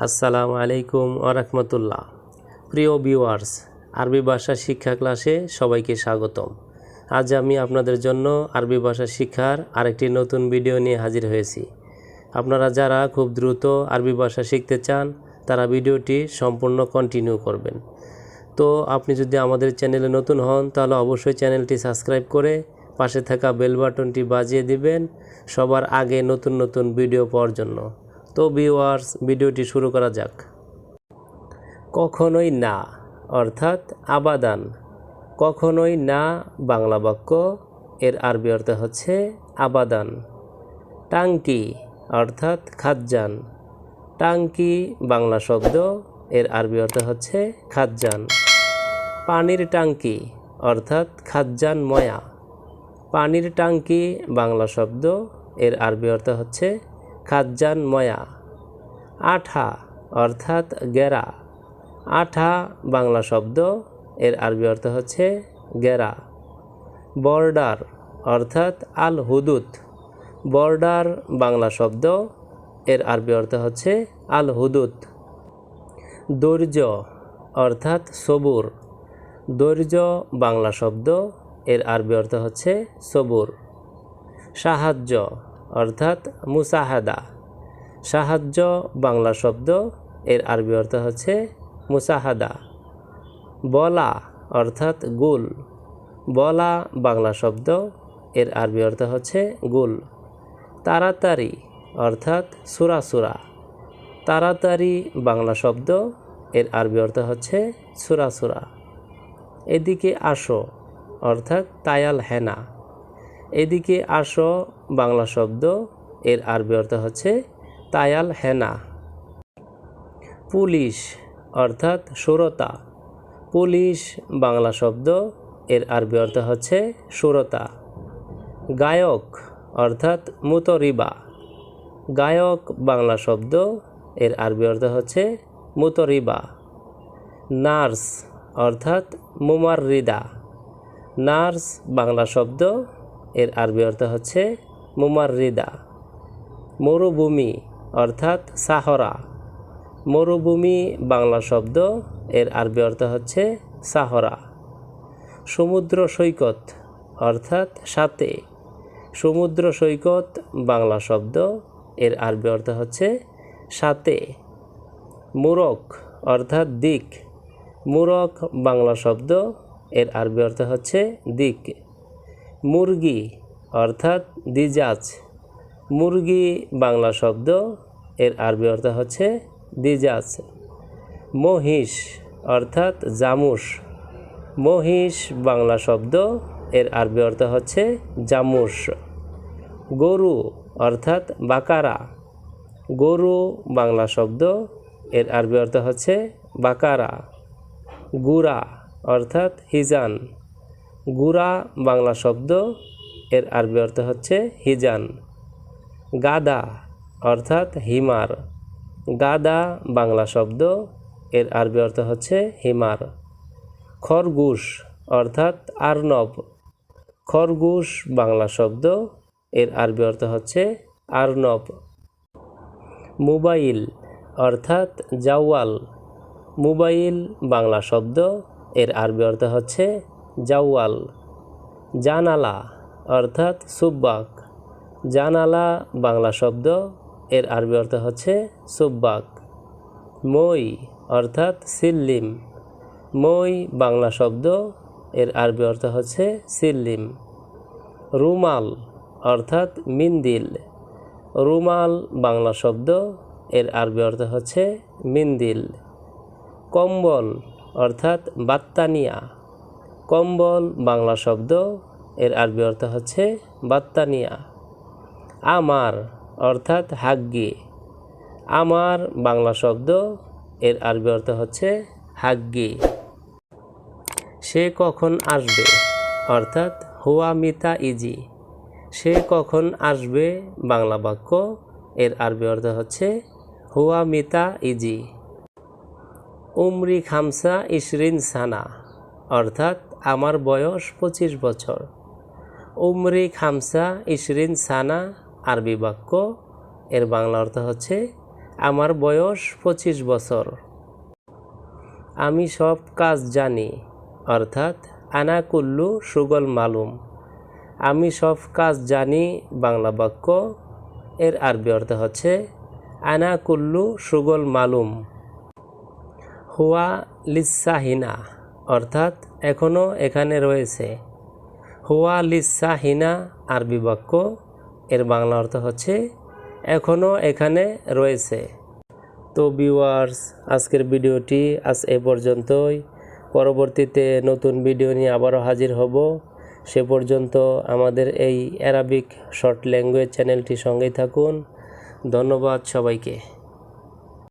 আসসালামু আলাইকুম ওরহমতুল্লাহ। প্রিয় ভিউয়ার্স, আরবি ভাষা শিক্ষা ক্লাসে সবাইকে স্বাগতম। আজ আমি আপনাদের জন্য আরবি ভাষা শিক্ষার আরেকটি নতুন ভিডিও নিয়ে হাজির হয়েছি। আপনারা যারা খুব দ্রুত আরবি ভাষা শিখতে চান তারা ভিডিওটি সম্পূর্ণ কন্টিনিউ করবেন। তো আপনি যদি আমাদের চ্যানেলে নতুন হন তাহলে অবশ্যই চ্যানেলটি সাবস্ক্রাইব করে পাশে থাকা বেল বাটনটি বাজিয়ে দিবেন সবার আগে নতুন নতুন ভিডিও পাওয়ার জন্য। তো ভিউয়ার্স, ভিডিওটি শুরু করা যাক। কখনোই না অর্থাৎ আবাদান। কখনোই না বাংলা বাক্য, এর আরবি অর্থ হচ্ছে আবাদান। টাঙ্কি অর্থাৎ খাদ্যান। টাঙ্কি বাংলা শব্দ, এর আরবি অর্থ হচ্ছে খাদ্যান। পানির টাঙ্কি অর্থাৎ খাদ্যান ময়া। পানির টাঙ্কি বাংলা শব্দ, এর আরবি অর্থ হচ্ছে খাদ্যান ময়া। আঠা অর্থাৎ গেরা। আঠা বাংলা শব্দ, এর আরবি অর্থ হচ্ছে গেরা। বর্ডার অর্থাৎ আল হুদুদ। বর্ডার বাংলা শব্দ, এর আরবি অর্থ হচ্ছে আল হুদুদ। ধৈর্য অর্থাৎ সবুর। ধৈর্য বাংলা শব্দ, এর আরবি অর্থ হচ্ছে সবুর। সাহায্য অর্থাৎ মুসাহাদা। সাহায্য বাংলা শব্দ, এর আরবি অর্থ হচ্ছে মুসাহাদা। বলা অর্থাৎ গুল। বলা বাংলা শব্দ, এর আরবি অর্থ হচ্ছে গুল। তাড়াতাড়ি অর্থাৎ সুরাসুরা। তাড়াতাড়ি বাংলা শব্দ, এর আরবি অর্থ হচ্ছে সুরাসুরা। এদিকে আসো অর্থাৎ তায়াল হেনা। এদিকে আসো বাংলা শব্দ, এর আরবি অর্থ হচ্ছে তায়াল হেনা। পুলিশ অর্থাৎ সুরতা। পুলিশ বাংলা শব্দ, এর আরবি অর্থ হচ্ছে সুরতা। গায়ক অর্থাৎ মুতরিবা। গায়ক বাংলা শব্দ, এর আরবি অর্থ হচ্ছে মুতরিবা। নার্স অর্থাৎ মুমাররিদা। নার্স বাংলা শব্দ, এর আরবি অর্থ হচ্ছে মুমাররিদা। মরুভূমি অর্থাৎ সাহরা। মরুভূমি বাংলা শব্দ, এর আরবি অর্থ হচ্ছে সাহরা। সমুদ্র সৈকত অর্থাৎ সাথে। সমুদ্র সৈকত বাংলা শব্দ, এর আরবি অর্থ হচ্ছে সাথে। মূরক অর্থাৎ দিক। মূরক বাংলা শব্দ, এর আরবি অর্থ হচ্ছে দিক। মুরগি অর্থাৎ দিজাজ। মুরগি বাংলা শব্দ, এর আরবি অর্থ হচ্ছে দিজাজ। মহিষ অর্থাৎ জামুস। মহিষ বাংলা শব্দ, এর আরবি অর্থ হচ্ছে জামুস। গরু অর্থাৎ বাকারা। গরু বাংলা শব্দ, এর আরবি অর্থ হচ্ছে বাকারা। গুড়া অর্থাৎ হিজান। গুড়া বাংলা শব্দ, এর আরবি অর্থ হচ্ছে হিজান। গাদা অর্থাৎ হিমার। গাদা বাংলা শব্দ, এর আরবি অর্থ হচ্ছে হিমার। খরগোশ অর্থাৎ আর্নব। খরগোশ বাংলা শব্দ, এর আরবি অর্থ হচ্ছে আর্নব। মোবাইল অর্থাৎ জাওয়াল। মোবাইল বাংলা শব্দ, এর আরবি অর্থ হচ্ছে জাওয়াল। জানালা অর্থাৎ সুব্বাক। জানালা বাংলা শব্দ, এর আরবি অর্থ হচ্ছে সুব্বাক। মই অর্থাৎ সিল্লিম। মই বাংলা শব্দ, এর আরবি অর্থ হচ্ছে সিল্লিম। রুমাল অর্থাৎ মিন্দিল। রুমাল বাংলা শব্দ, এর আরবি অর্থ হচ্ছে মিন্দিল। কম্বল অর্থাৎ বাত্তানিয়া। কম্বল বাংলা শব্দ, এর আরবি অর্থ হচ্ছে বাত্তানিয়া। আমার অর্থাৎ হাগ্গি। আমার বাংলা শব্দ, এর আরবি অর্থ হচ্ছে হাগ্গি। সে কখন আসবে অর্থাৎ হুয়া মিতা ইজি। সে কখন আসবে বাংলা বাক্য, এর আরবি অর্থ হচ্ছে হুয়া মিতা ইজি। উমরি খামসা ইশরিন সানা অর্থাৎ আমার বয়স 25 বছর। উমরি খামসা ইশরিন সানা আরবি বাক্য, এর বাংলা অর্থ হচ্ছে আমার বয়স 25 বছর। আমি সব কাজ জানি, অর্থাৎ আনা কুল্লু শুগল মালুম। আমি সব কাজ জানি বাংলা বাক্য, এর আরবি অর্থ হচ্ছে আনা কুল্লু শুগল মালুম। হুয়া লিসাহিনা, অর্থাৎ এখনও এখানে রয়েছে। হুয়া লিসাহিনা আরবি বাক্য, এর বাংলা অর্থ হচ্ছে এখনও এখানে রয়েছে। তো ভিউয়ার্স, আজকের ভিডিওটি আজ এ পর্যন্তই। পরবর্তীতে নতুন ভিডিও নিয়ে আবারও হাজির হব। সে পর্যন্ত আমাদের এই অ্যারাবিক শর্ট ল্যাঙ্গুয়েজ চ্যানেলটি সঙ্গেই থাকুন। ধন্যবাদ সবাইকে।